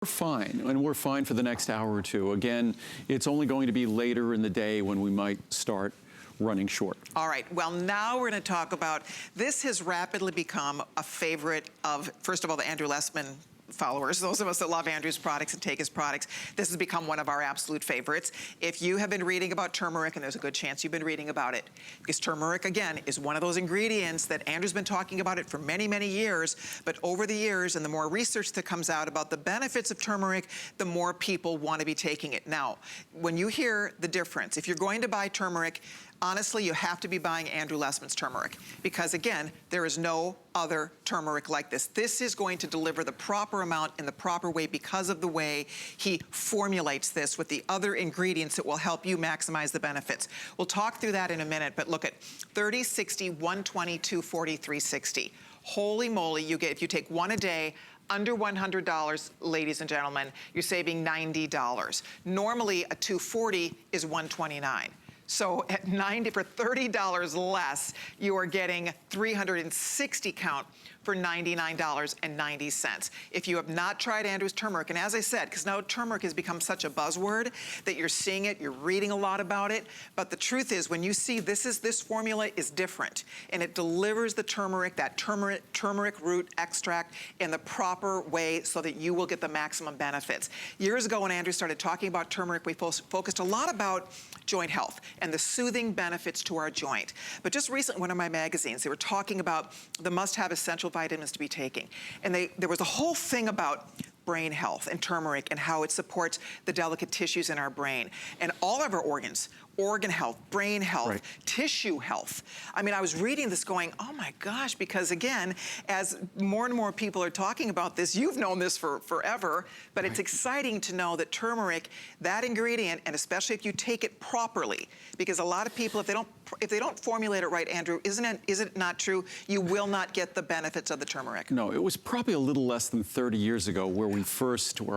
We're fine, and we're fine for the next hour or two. Again, it's only going to be later in the day when we might start running short. All right, well, now we're going to talk about, this has rapidly become a favorite of, first of all, the Andrew Lessman followers, those of us that love Andrew's products and take his products. This has become one of our absolute favorites. If you have been reading about turmeric, and there's a good chance you've been reading about it, because turmeric, again, is one of those ingredients that Andrew's been talking about it for many, many years, but over the years, and the more research that comes out about the benefits of turmeric, the more people want to be taking it. Now, when you hear the difference, if you're going to buy turmeric, honestly, you have to be buying Andrew Lessman's turmeric because, again, there is no other turmeric like this. This is going to deliver the proper amount in the proper way because of the way he formulates this with the other ingredients that will help you maximize the benefits. We'll talk through that in a minute, but look at 30, 60, 120, 240, 360. Holy moly, you get, if you take one a day, under $100, ladies and gentlemen, you're saving $90. Normally, a 240 is $129. So at for $30 less, you are getting 360 count for $99.90. If you have not tried Andrew's turmeric, and as I said, because now turmeric has become such a buzzword that you're seeing it, you're reading a lot about it, but the truth is when you see this formula is different, and it delivers the turmeric, that turmeric root extract in the proper way so that you will get the maximum benefits. Years ago when Andrew started talking about turmeric, we focused a lot about joint health and the soothing benefits to our joint. But just recently, one of my magazines, they were talking about the must-have essential vitamins to be taking. And there was a whole thing about brain health and turmeric and how it supports the delicate tissues in our brain. And all of our organs, organ health, brain health, right, tissue health. I mean, I was reading this going, oh my gosh, because again, as more and more people are talking about this, you've known this for forever, but right, it's exciting to know that turmeric, that ingredient, and especially if you take it properly, because a lot of people, if they don't formulate it right, Andrew, is it not true? You will not get the benefits of the turmeric. No, it was probably a little less than 30 years ago where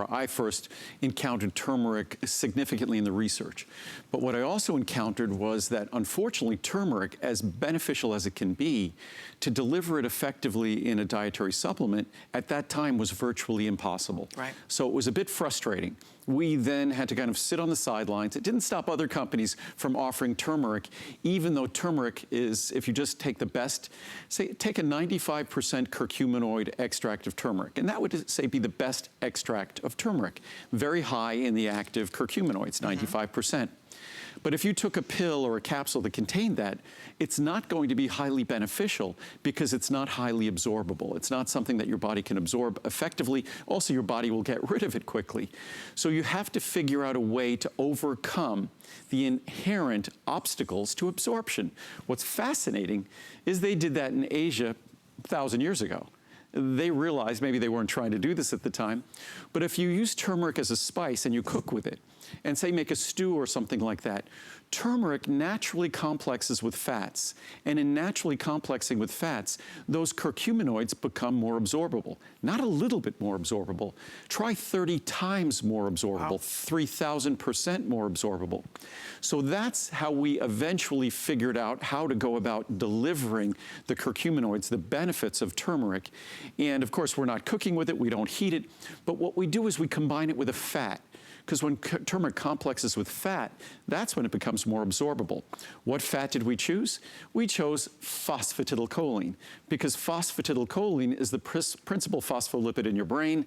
I first encountered turmeric significantly in the research. But what I also encountered was that, unfortunately, turmeric, as beneficial as it can be, to deliver it effectively in a dietary supplement at that time was virtually impossible. Right. So it was a bit frustrating. We then had to kind of sit on the sidelines. It didn't stop other companies from offering turmeric, even though turmeric is, if you just take the best, say, take a 95% curcuminoid extract of turmeric, and that would, say, be the best extract of turmeric. Very high in the active curcuminoids, 95%. But if you took a pill or a capsule that contained that, it's not going to be highly beneficial because it's not highly absorbable. It's not something that your body can absorb effectively. Also, your body will get rid of it quickly. So you have to figure out a way to overcome the inherent obstacles to absorption. What's fascinating is they did that in Asia 1,000 years ago. They realized, maybe they weren't trying to do this at the time, but if you use turmeric as a spice and you cook with it, and say make a stew or something like that, turmeric naturally complexes with fats. And in naturally complexing with fats, those curcuminoids become more absorbable. Not a little bit more absorbable. Try 30 times more absorbable, wow, 3,000% more absorbable. So that's how we eventually figured out how to go about delivering the curcuminoids, the benefits of turmeric. And of course, we're not cooking with it, we don't heat it, but what we do is we combine it with a fat. Because when turmeric complexes with fat, that's when it becomes more absorbable. What fat did we choose? We chose phosphatidylcholine, because phosphatidylcholine is the principal phospholipid in your brain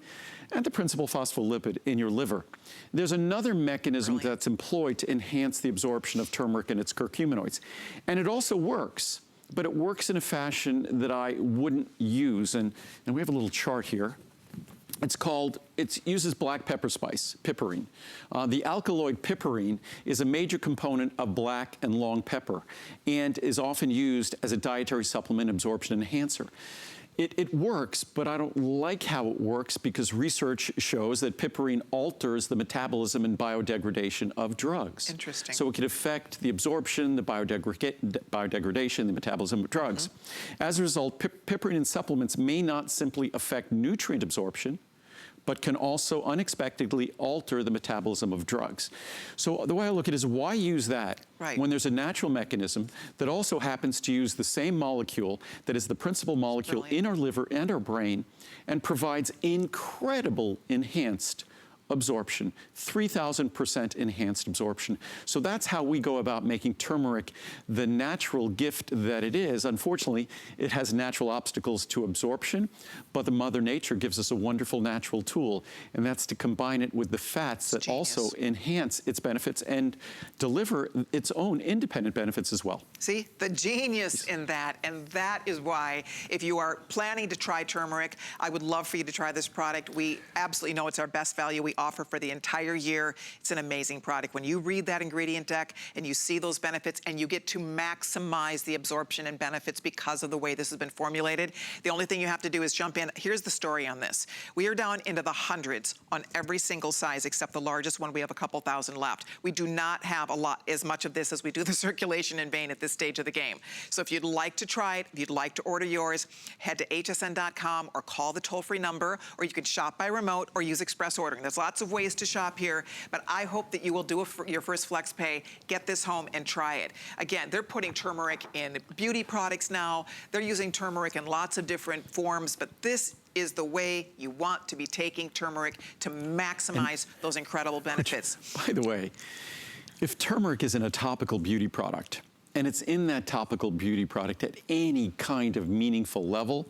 and the principal phospholipid in your liver. There's another mechanism that's employed to enhance the absorption of turmeric and its curcuminoids. And it also works, but it works in a fashion that I wouldn't use. And we have a little chart here. It uses black pepper spice, piperine. The alkaloid piperine is a major component of black and long pepper and is often used as a dietary supplement absorption enhancer. It works, but I don't like how it works because research shows that piperine alters the metabolism and biodegradation of drugs. Interesting. So it can affect the absorption, the biodegradation, the metabolism of drugs. As a result, piperine in supplements may not simply affect nutrient absorption, but can also unexpectedly alter the metabolism of drugs. So the way I look at it is, why use that when there's a natural mechanism that also happens to use the same molecule that is the principal molecule in our liver and our brain and provides incredible enhanced absorption, 3,000% enhanced absorption. So that's how we go about making turmeric the natural gift that it is. Unfortunately, it has natural obstacles to absorption, but the Mother Nature gives us a wonderful natural tool, and that's to combine it with the fats that also enhance its benefits and deliver its own independent benefits as well. See, the genius in that, and that is why, if you are planning to try turmeric, I would love for you to try this product. We absolutely know it's our best value we offer for the entire year. It's an amazing product. When you read that ingredient deck and you see those benefits and you get to maximize the absorption and benefits because of the way this has been formulated, the only thing you have to do is jump in. Here's the story on this. We are down into the hundreds on every single size except the largest one. We have a couple thousand left. We do not have as much of this as we do the circulation in vein at this stage of the game. So if you'd like to try it, if you'd like to order yours, head to hsn.com or call the toll-free number, or you can shop by remote or use express ordering. There's lots of ways to shop here, but I hope that you will do your first flex pay, get this home and try it. Again, they're putting turmeric in beauty products now. They're using turmeric in lots of different forms, but this is the way you want to be taking turmeric to maximize those incredible benefits. By the way, if turmeric is in a topical beauty product, and it's in that topical beauty product at any kind of meaningful level,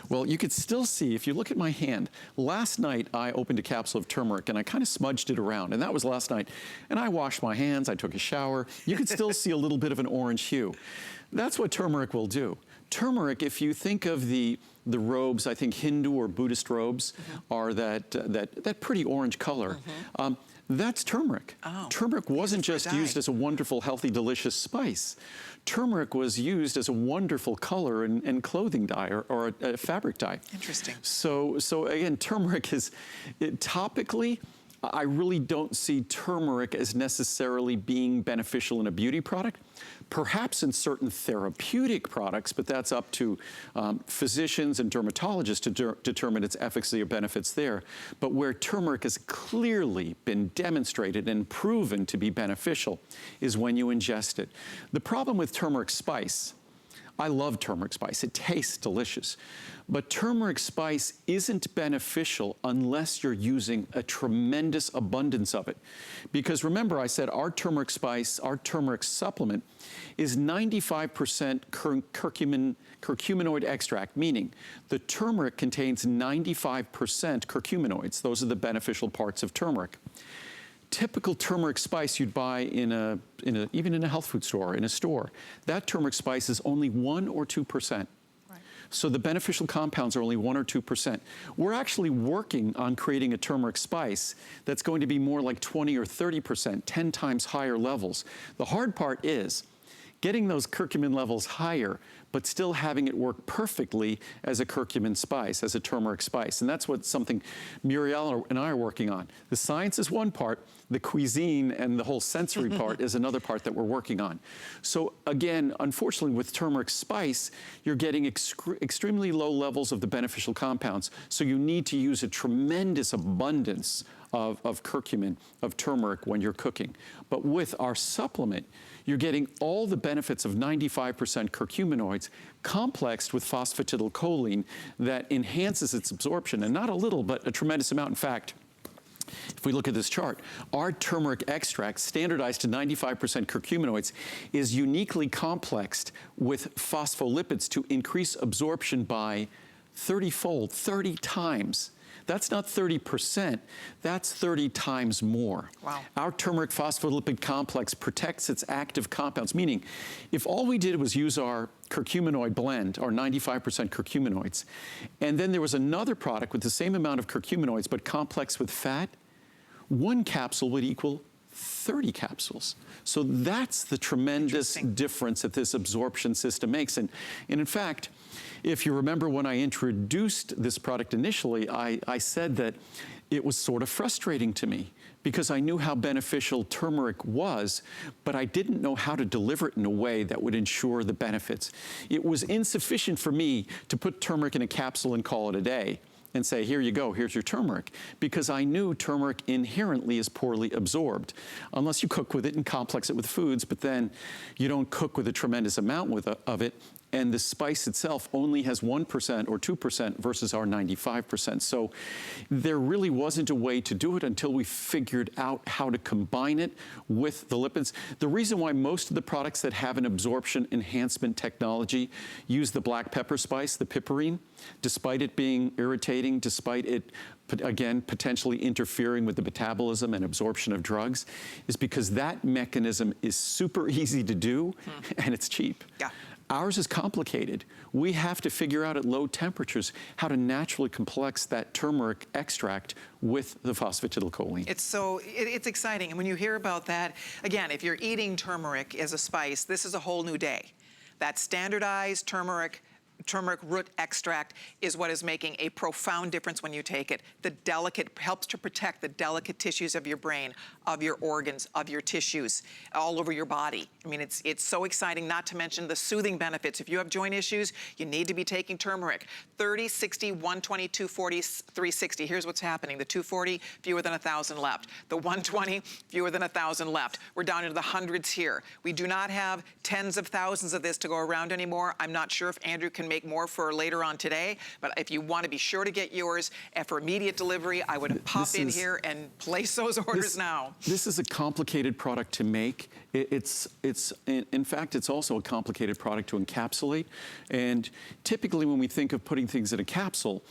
well, you could still see, if you look at my hand, last night I opened a capsule of turmeric and I kind of smudged it around, and that was last night. And I washed my hands, I took a shower. You could still see a little bit of an orange hue. That's what turmeric will do. Turmeric, if you think of the robes, I think Hindu or Buddhist robes are that pretty orange color. That's turmeric. Turmeric wasn't just used as a wonderful, healthy, delicious spice. Turmeric was used as a wonderful color and clothing dye or a fabric dye. Interesting. So again, turmeric is, topically, I really don't see turmeric as necessarily being beneficial in a beauty product. Perhaps in certain therapeutic products, but that's up to physicians and dermatologists to determine its efficacy or benefits there. But where turmeric has clearly been demonstrated and proven to be beneficial is when you ingest it. The problem with turmeric spice, I love turmeric spice, it tastes delicious, but turmeric spice isn't beneficial unless you're using a tremendous abundance of it. Because remember, I said our turmeric spice, our turmeric supplement is 95% curcuminoid extract, meaning the turmeric contains 95% curcuminoids. Those are the beneficial parts of turmeric. Typical turmeric spice you'd buy even in a health food store, in a store, that turmeric spice is only 1 or 2%. So the beneficial compounds are only 1 or 2%. We're actually working on creating a turmeric spice that's going to be more like 20 or 30%, 10 times higher levels. The hard part is getting those curcumin levels higher, but still having it work perfectly as a curcumin spice, as a turmeric spice. And that's something Muriel and I are working on. The science is one part, the cuisine and the whole sensory part is another part that we're working on. So again, unfortunately with turmeric spice, you're getting extremely low levels of the beneficial compounds. So you need to use a tremendous abundance of curcumin, of turmeric when you're cooking. But with our supplement, you're getting all the benefits of 95% curcuminoids complexed with phosphatidylcholine that enhances its absorption, and not a little, but a tremendous amount. In fact, if we look at this chart, our turmeric extract, standardized to 95% curcuminoids, is uniquely complexed with phospholipids to increase absorption by 30-fold, 30 times. That's not 30%, that's 30 times more. Wow. Our turmeric phospholipid complex protects its active compounds, meaning if all we did was use our curcuminoid blend, our 95% curcuminoids, and then there was another product with the same amount of curcuminoids but complex with fat, one capsule would equal 30 capsules. So that's the tremendous difference that this absorption system makes. And in fact, if you remember when I introduced this product initially, I said that it was sort of frustrating to me because I knew how beneficial turmeric was, but I didn't know how to deliver it in a way that would ensure the benefits. It was insufficient for me to put turmeric in a capsule and call it a day. and say, here you go, here's your turmeric, because I knew turmeric inherently is poorly absorbed, unless you cook with it and complex it with foods, but then you don't cook with a tremendous amount of it, and the spice itself only has 1% or 2% versus our 95%. So there really wasn't a way to do it until we figured out how to combine it with the lipids. The reason why most of the products that have an absorption enhancement technology use the black pepper spice, the piperine, despite it being irritating, despite it, again, potentially interfering with the metabolism and absorption of drugs, is because that mechanism is super easy to do and it's cheap. Yeah. Ours is complicated. We have to figure out at low temperatures how to naturally complex that turmeric extract with the phosphatidylcholine. It's exciting. And when you hear about that, again, if you're eating turmeric as a spice, this is a whole new day. That standardized turmeric root extract is what is making a profound difference when you take it. Helps to protect the delicate tissues of your brain, of your organs, of your tissues, all over your body. I mean, it's so exciting, not to mention the soothing benefits. If you have joint issues, you need to be taking turmeric. 30, 60, 120, 240, 360. Here's what's happening. The 240, fewer than 1,000 left. The 120, fewer than 1,000 left. We're down into the hundreds here. We do not have tens of thousands of this to go around anymore. I'm not sure if Andrew can make more for later on today, but if you want to be sure to get yours, and for immediate delivery, I would pop in here and place those orders now. This is a complicated product to make. In fact, it's also a complicated product to encapsulate. And typically when we think of putting things in a capsule,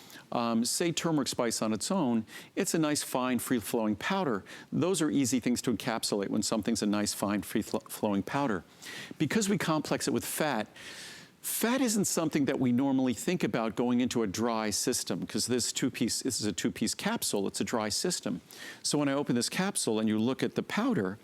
say turmeric spice on its own, it's a nice fine free-flowing powder. Those are easy things to encapsulate when something's a nice fine free-flowing powder. Because we complex it with fat, fat isn't something that we normally think about going into a dry system, because this is a two-piece capsule, it's a dry system. So when I open this capsule and you look at the powder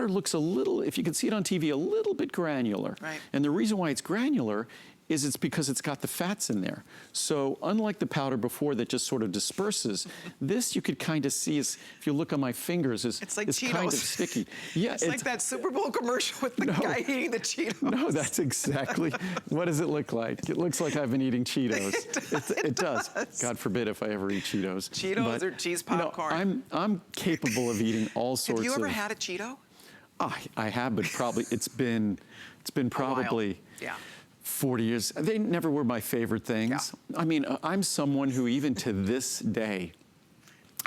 looks a little, if you can see it on TV, a little bit granular. Right. And the reason why it's granular is it's because it's got the fats in there. So unlike the powder before that just sort of disperses, this you could kind of see, is, if you look on my fingers, is it's like it's Cheetos. kind of sticky. Yeah, it's like that Super Bowl commercial with the guy eating the Cheetos. No, that's exactly, what does it look like? It looks like I've been eating Cheetos. It does. God forbid if I ever eat Cheetos. Cheetos or cheese popcorn. I'm capable of eating all sorts of... Have you ever had a Cheeto? I have, but probably it's been probably... Yeah. 40 years. They never were my favorite things. Yeah. I mean, I'm someone who even to this day,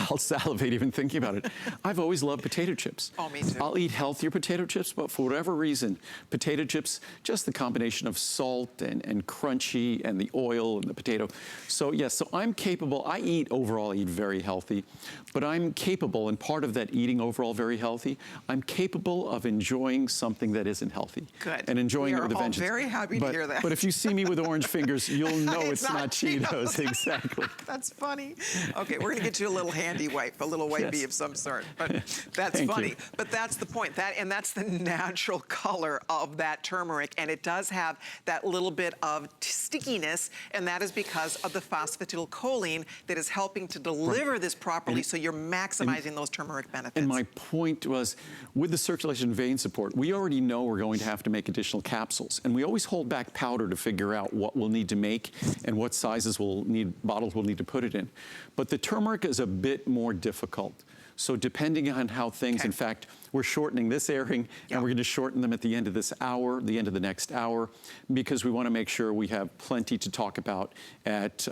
I'll salivate even thinking about it. I've always loved potato chips. Oh, me too. I'll eat healthier potato chips, but for whatever reason, potato chips, just the combination of salt and crunchy and the oil and the potato. So yes, so I'm capable, I eat very healthy, but I'm capable, and part of that eating overall very healthy, I'm capable of enjoying something that isn't healthy. Good. And enjoying it with a vengeance. We are all very happy to hear that. But if you see me with orange fingers, you'll know it's not Cheetos. Cheetos. Exactly. That's funny. Okay, we're gonna get you a little handy wipe, a little wipey of some sort. But that's funny. But that's the point. And that's the natural color of that turmeric. And it does have that little bit of stickiness, and that is because of the phosphatidylcholine that is helping to deliver this properly, so you're maximizing those turmeric benefits. And my point was, with the circulation vein support, we already know we're going to have to make additional capsules. And we always hold back powder to figure out what we'll need to make and what sizes bottles we'll need to put it in. But the turmeric is a bit more difficult. So depending on how things, in fact, we're shortening this airing, and we're going to shorten them at the end of this hour, the end of the next hour, because we want to make sure we have plenty to talk about at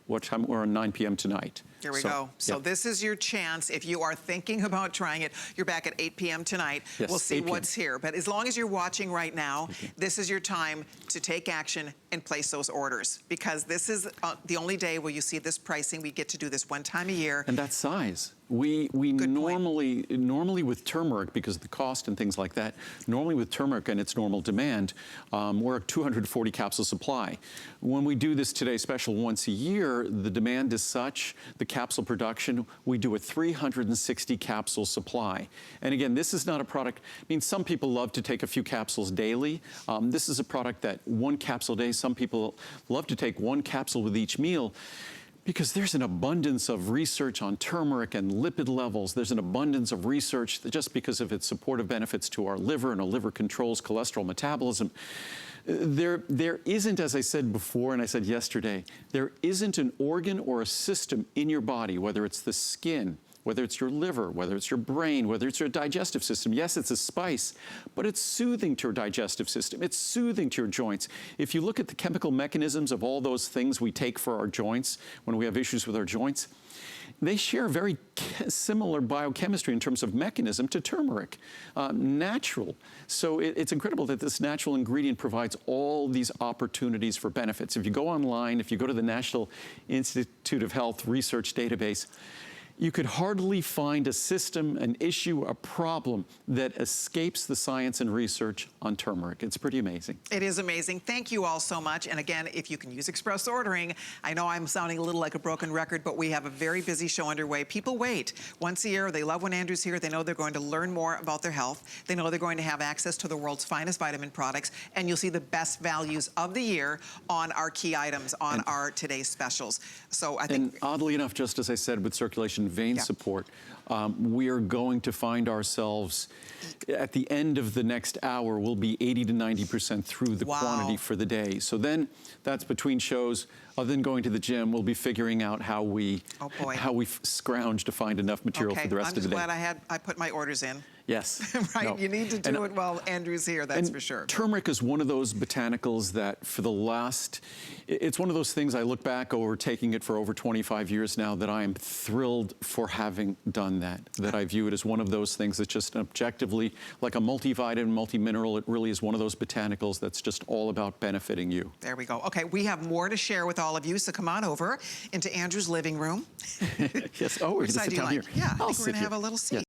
what time? We're on 9 p.m. tonight. Here we go. So this is your chance. If you are thinking about trying it, you're back at 8 p.m. tonight. Yes, we'll see what's here. But as long as you're watching right now, this is your time to take action and place those orders, because this is the only day where you see this pricing. We get to do this one time a year. And that size. We normally with turmeric, because of the cost and things like that, normally with turmeric and its normal demand, we're a 240 capsule supply. When we do this Today Special once a year, the demand is such, the capsule production, we do a 360 capsule supply. And again, this is not a product, I mean, some people love to take a few capsules daily. This is a product that one capsule a day, some people love to take one capsule with each meal, because there's an abundance of research on turmeric and lipid levels. There's an abundance of research that just because of its supportive benefits to our liver, and our liver controls cholesterol metabolism. There isn't, as I said before and I said yesterday, there isn't an organ or a system in your body, whether it's the skin, whether it's your liver, whether it's your brain, whether it's your digestive system. Yes, it's a spice, but it's soothing to your digestive system. It's soothing to your joints. If you look at the chemical mechanisms of all those things we take for our joints, when we have issues with our joints, they share very similar biochemistry in terms of mechanism to turmeric, natural. So it's incredible that this natural ingredient provides all these opportunities for benefits. If you go online, if you go to the National Institute of Health Research database, you could hardly find a system, an issue, a problem that escapes the science and research on turmeric. It's pretty amazing. It is amazing. Thank you all so much. And again, if you can use express ordering, I know I'm sounding a little like a broken record, but we have a very busy show underway. People wait once a year. They love when Andrew's here. They know they're going to learn more about their health. They know they're going to have access to the world's finest vitamin products. And you'll see the best values of the year on our key items, on our today's specials. So I think... And oddly enough, just as I said with circulation vein support, we are going to find ourselves at the end of the next hour, we'll be 80 to 90% through the quantity for the day. So then that's between shows. Other than going to the gym, we'll be figuring out how we scrounge to find enough material for the rest of the day. I'm just glad I put my orders in. Yes. Right, No. you need to do it while Andrew's here, that's for sure. Turmeric is one of those botanicals that for the last, it's one of those things I look back over taking it for over 25 years now that I am thrilled for having done that I view it as one of those things that's just objectively, like a multivitamin, multimineral, it really is one of those botanicals that's just all about benefiting you. There we go. Okay, we have more to share with all of you, so come on over into Andrew's living room. Yes, oh, we're going to sit down here. Yeah, I think we're sit going to have here. a little seat. Yes.